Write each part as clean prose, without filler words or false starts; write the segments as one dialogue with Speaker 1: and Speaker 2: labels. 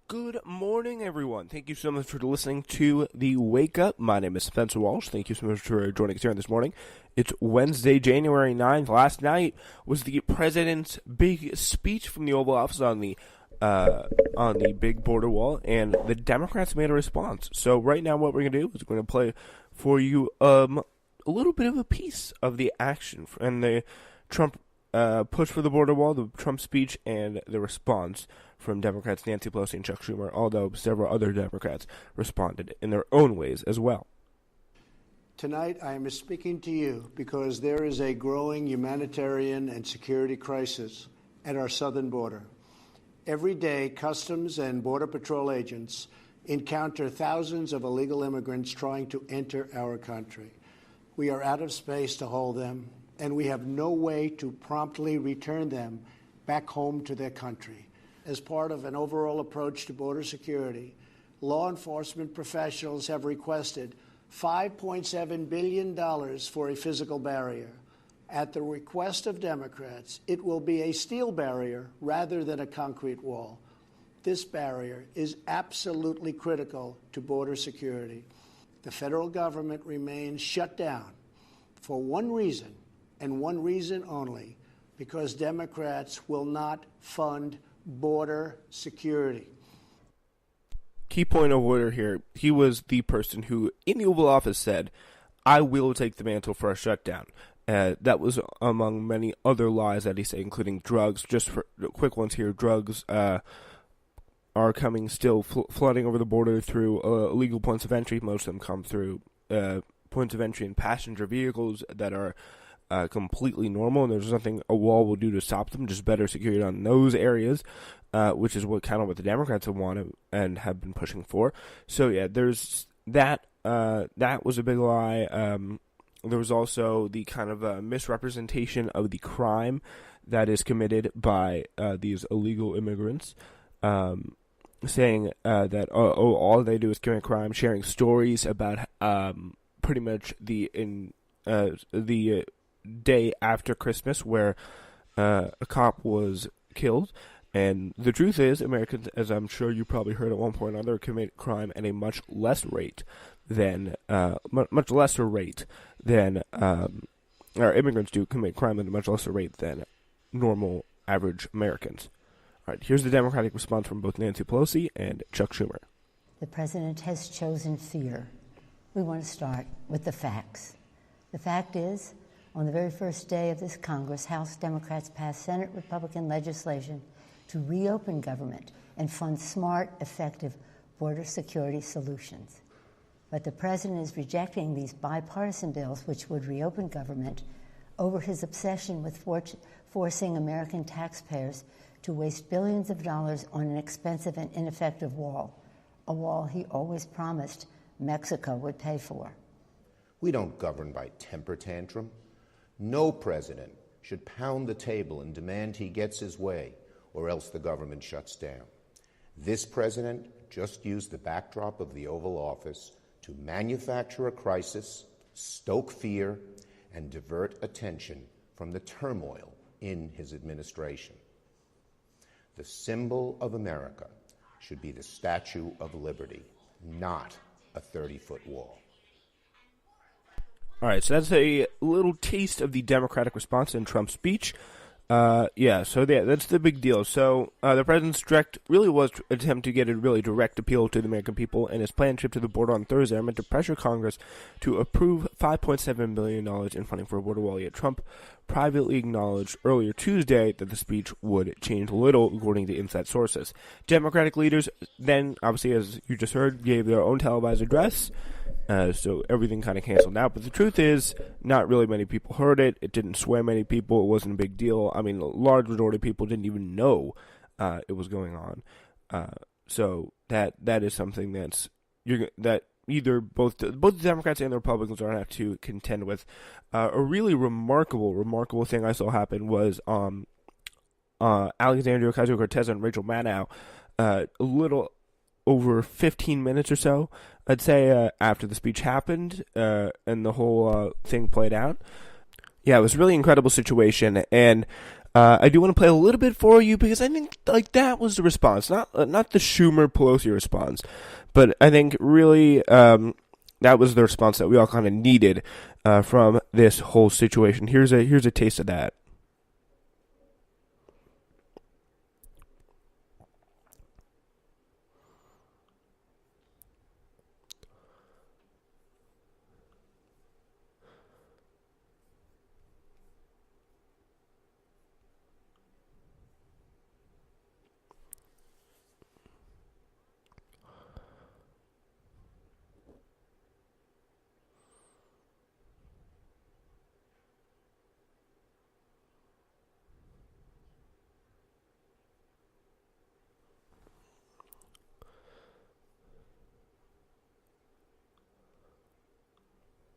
Speaker 1: Good morning, everyone. Thank you so much for listening to the Wake Up. My name is Spencer Walsh. Thank you so much for joining us here this morning. It's Wednesday, January 9th. Last night was the president's big speech from the Oval Office on the big border wall, and the Democrats made a response. So right now what we're going to do is we're going to play for you a little bit of a piece of the action and the Trump push for the border wall, the Trump speech, and the response from Democrats Nancy Pelosi and Chuck Schumer, although several other Democrats responded in their own ways as well.
Speaker 2: Tonight, I am speaking to you because there is a growing humanitarian and security crisis at our southern border. Every day, Customs and Border Patrol agents encounter thousands of illegal immigrants trying to enter our country. We are out of space to hold them, and we have no way to promptly return them back home to their country. As part of an overall approach to border security, law enforcement professionals have requested $5.7 billion for a physical barrier. At the request of Democrats, it will be a steel barrier rather than a concrete wall. This barrier is absolutely critical to border security. The federal government remains shut down for one reason, and one reason only, because Democrats will not fund border security.
Speaker 1: Key point of order here, he was the person who, in the Oval Office, said, I will take the mantle for a shutdown. That was among many other lies that he said, including drugs. Just for quick ones here, drugs are coming still flooding over the border through illegal points of entry. Most of them come through points of entry in passenger vehicles that are completely normal, and there's nothing a wall will do to stop them, just better security on those areas, which is what the Democrats have wanted and have been pushing for. So yeah, there's that. That was a big lie. There was also the kind of misrepresentation of the crime that is committed by these illegal immigrants, saying that all they do is commit crime, sharing stories about pretty much the day after Christmas where a cop was killed. And the truth is, Americans, as I'm sure you probably heard at one point or another, commit crime at a much lesser rate than or immigrants do commit crime at a much lesser rate than normal average Americans. All right, here's the Democratic response from both Nancy Pelosi and Chuck Schumer.
Speaker 3: The president has chosen fear. We want to start with the facts. The fact is, on the very first day of this Congress, House Democrats passed Senate Republican legislation to reopen government and fund smart, effective border security solutions. But the president is rejecting these bipartisan bills which would reopen government over his obsession with forcing American taxpayers to waste billions of dollars on an expensive and ineffective wall, a wall he always promised Mexico would pay for.
Speaker 4: We don't govern by temper tantrum. No president should pound the table and demand he gets his way, or else the government shuts down. This president just used the backdrop of the Oval Office to manufacture a crisis, stoke fear, and divert attention from the turmoil in his administration. The symbol of America should be the Statue of Liberty, not a 30-foot wall.
Speaker 1: All right, so that's a little taste of the Democratic response in Trump's speech. That's the big deal. So the president's really was attempt to get a really direct appeal to the American people, and his planned trip to the border on Thursday are meant to pressure Congress to approve $5.7 billion in funding for a border wall. Yet Trump privately acknowledged earlier Tuesday that the speech would change little, according to inside sources. Democratic leaders then, obviously, as you just heard, gave their own televised address. So everything kind of canceled out. But the truth is, not really many people heard it. It didn't sway many people. It wasn't a big deal. I mean, a large majority of people didn't even know it was going on. So that is something that either both the Democrats and the Republicans are going to have to contend with. A really remarkable thing I saw happen was Alexandria Ocasio-Cortez and Rachel Maddow, a little over 15 minutes or so, I'd say, after the speech happened and the whole thing played out. Yeah, it was a really incredible situation, and I do want to play a little bit for you because I think like that was the response, not the Schumer Pelosi response, but I think really that was the response that we all kind of needed from this whole situation. Here's a taste of that.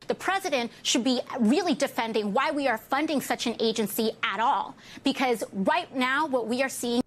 Speaker 5: The president should be really defending why we are funding such an agency at all. Because right now, what we are seeing